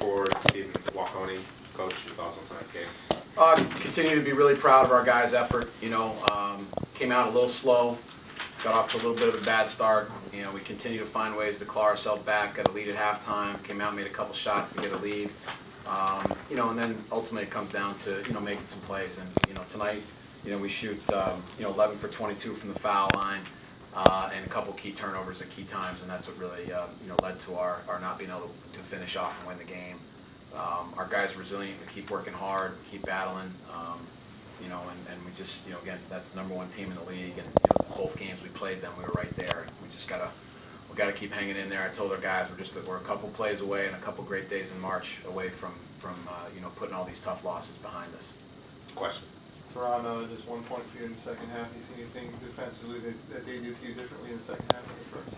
forward, Stephen Walcone, coach, your thoughts on tonight's game? Continue to be really proud of our guys' effort. Came out a little slow, got off to a little bit of a bad start. We continue to find ways to claw ourselves back. Got a lead at halftime. Came out, made a couple shots to get a lead. And then ultimately it comes down to making some plays. And tonight, we shoot 11 for 22 from the foul line. And a couple key turnovers at key times, and that's what really led to our not being able to finish off and win the game. Our guys are resilient. We keep working hard, we keep battling, and we just again, that's the #1 team in the league, and both games we played them, we were right there. We just gotta keep hanging in there. I told our guys we're a couple plays away and a couple great days in March away from putting all these tough losses behind us. Question. Toronto, just 1 point for you in the second half. You see anything defensively that they do to you differently in the second half than the first?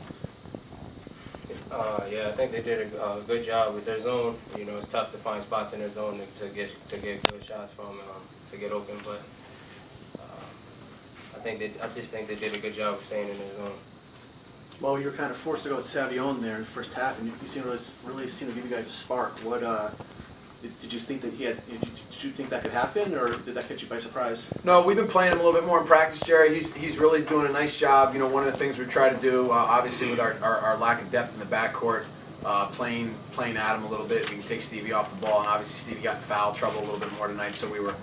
Yeah, I think they did a good job with their zone. It's tough to find spots in their zone to get good shots from, to get open. But I just think they did a good job of staying in their zone. Well, you were kind of forced to go with Savion there in the first half, and you really seemed to give you guys a spark. What did you think that did you think that could happen, or did that catch you by surprise? No, we've been playing him a little bit more in practice, Jerry. He's really doing a nice job. One of the things we try to do, obviously with our lack of depth in the backcourt, playing at him a little bit. We can take Stevie off the ball, and obviously Stevie got in foul trouble a little bit more tonight, so we were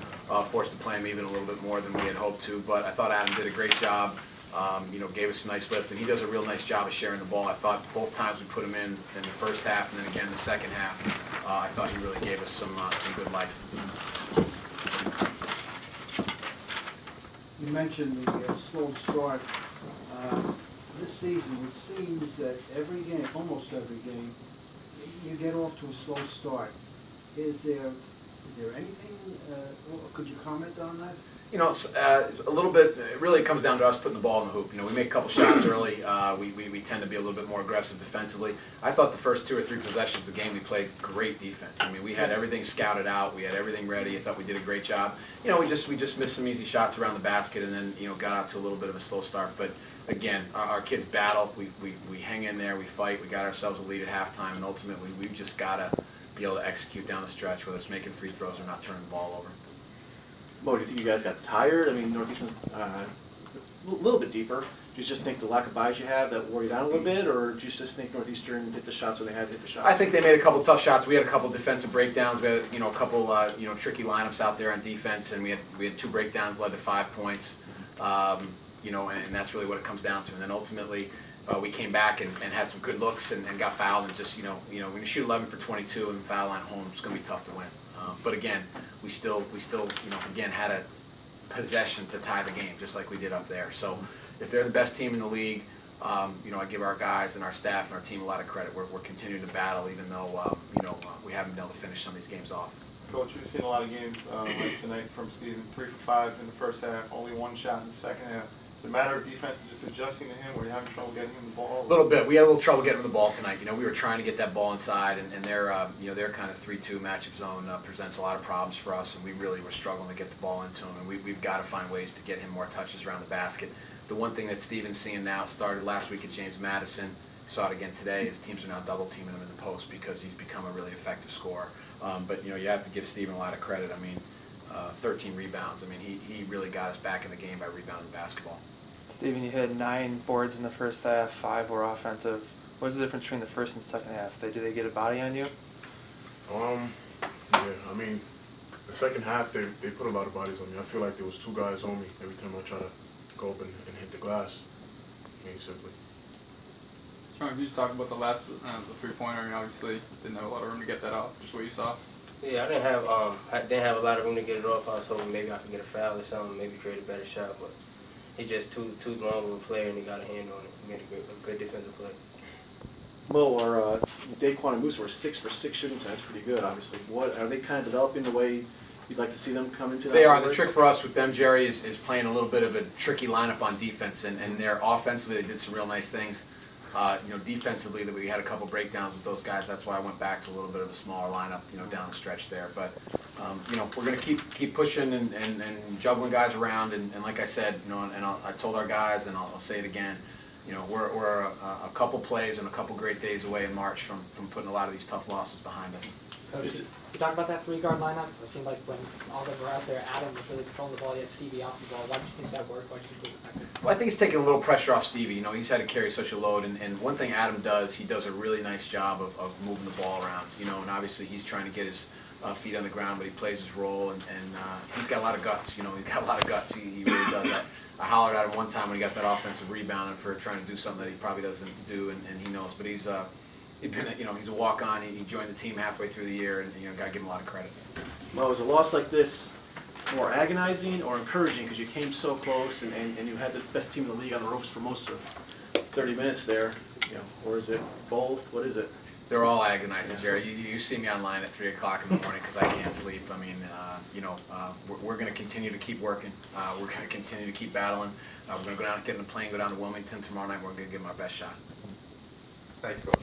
forced to play him even a little bit more than we had hoped to. But I thought Adam did a great job. Gave us a nice lift, and he does a real nice job of sharing the ball. I thought both times we put him in the first half and then again in the second half, I thought he really gave us some good life. You mentioned the slow start. This season, it seems that every game, almost every game, you get off to a slow start. Is there anything, could you comment on that? A little bit. It really comes down to us putting the ball in the hoop. We make a couple shots early. We tend to be a little bit more aggressive defensively. I thought the first 2 or 3 possessions of the game we played great defense. We had everything scouted out. We had everything ready. I thought we did a great job. We just missed some easy shots around the basket, and then got out to a little bit of a slow start. But again, our kids battle. We hang in there. We fight. We got ourselves a lead at halftime, and ultimately we've just got to be able to execute down the stretch, whether it's making free throws or not turning the ball over. Well, do you think you guys got tired? Northeastern a little bit deeper. Do you just think the lack of buys you have that wore you down a little bit, or do you just think Northeastern hit the shots when they had to hit the shots? I think they made a couple tough shots. We had a couple defensive breakdowns. We had a couple tricky lineups out there on defense, and we had 2 breakdowns, led to 5 points. And that's really what it comes down to. And then ultimately, we came back and had some good looks and got fouled, and just when you shoot 11 for 22 and foul line home, it's going to be tough to win. But again, we still again had a possession to tie the game, just like we did up there. So if they're the best team in the league, I give our guys and our staff and our team a lot of credit. We're continuing to battle, even though we haven't been able to finish some of these games off. Coach, we've seen a lot of games like tonight from Stephen. 3 for 5 in the first half, only 1 shot in the second half. Is it a matter of defense just adjusting to him? Were you having trouble getting him the ball? A little bit. We had a little trouble getting him the ball tonight. We were trying to get that ball inside, and their kind of 3-2 matchup zone presents a lot of problems for us, and we really were struggling to get the ball into him. And we've got to find ways to get him more touches around the basket. The one thing that Steven's seeing now, started last week at James Madison, saw it again today, is teams are now double teaming him in the post because he's become a really effective scorer. But you have to give Steven a lot of credit. 13 rebounds. He really got us back in the game by rebounding the basketball. Steven, you had 9 boards in the first half, 5 were offensive. What was the difference between the first and second half? Did they get a body on you? Yeah, the second half they put a lot of bodies on me. I feel like there was 2 guys on me every time I try to go up and hit the glass, simply. Sean, could you just talk about the last the 3-pointer? Obviously didn't have a lot of room to get that off. Just what you saw. Yeah, I didn't have a lot of room to get it off. I was hoping maybe I could get a foul or something, maybe create a better shot, but he's just too long of a player, and he got a hand on it. He made a good defensive play. Well, our Daquan and Moose were 6 for 6 shooting tonight. That's pretty good, obviously. What are they kind of developing the way you'd like to see them come into that? They are. The trick for us with them, Jerry, is playing a little bit of a tricky lineup on defense, and they're offensively they did some real nice things. Defensively, that we had a couple breakdowns with those guys. That's why I went back to a little bit of a smaller lineup, down the stretch there. But we're going to keep pushing and juggling guys around. And like I said, I told our guys, and I'll say it again. you know, we're a couple plays and a couple great days away in March from putting a lot of these tough losses behind us. Coach, you talked about that three-guard lineup. It seemed like when all of them were out there, Adam was really controlling the ball. You had Stevie off the ball. Why do you think that worked? Why do you think it was effective? Well, I think it's taking a little pressure off Stevie. You know, he's had to carry such a load, and one thing Adam does, he does a really nice job of moving the ball around. You know, and obviously he's trying to get his feet on the ground, but he plays his role, and he's got a lot of guts. You know, he's got a lot of guts. He really does that. I hollered at him one time when he got that offensive rebound for trying to do something that he probably doesn't do, and he knows. But he's been, you know, he's a walk-on. He joined the team halfway through the year, and you know, got to give him a lot of credit. Well, was a loss like this more agonizing or encouraging because you came so close and you had the best team in the league on the ropes for most of 30 minutes there, you know, or is it both? What is it? They're all agonizing, Jerry. You see me online at 3 o'clock in the morning because I can't sleep. I mean, you know, we're going to continue to keep working. We're going to continue to keep battling. We're going to go down, get in the plane, go down to Wilmington tomorrow night. We're going to give them our best shot. Thank you, Coach.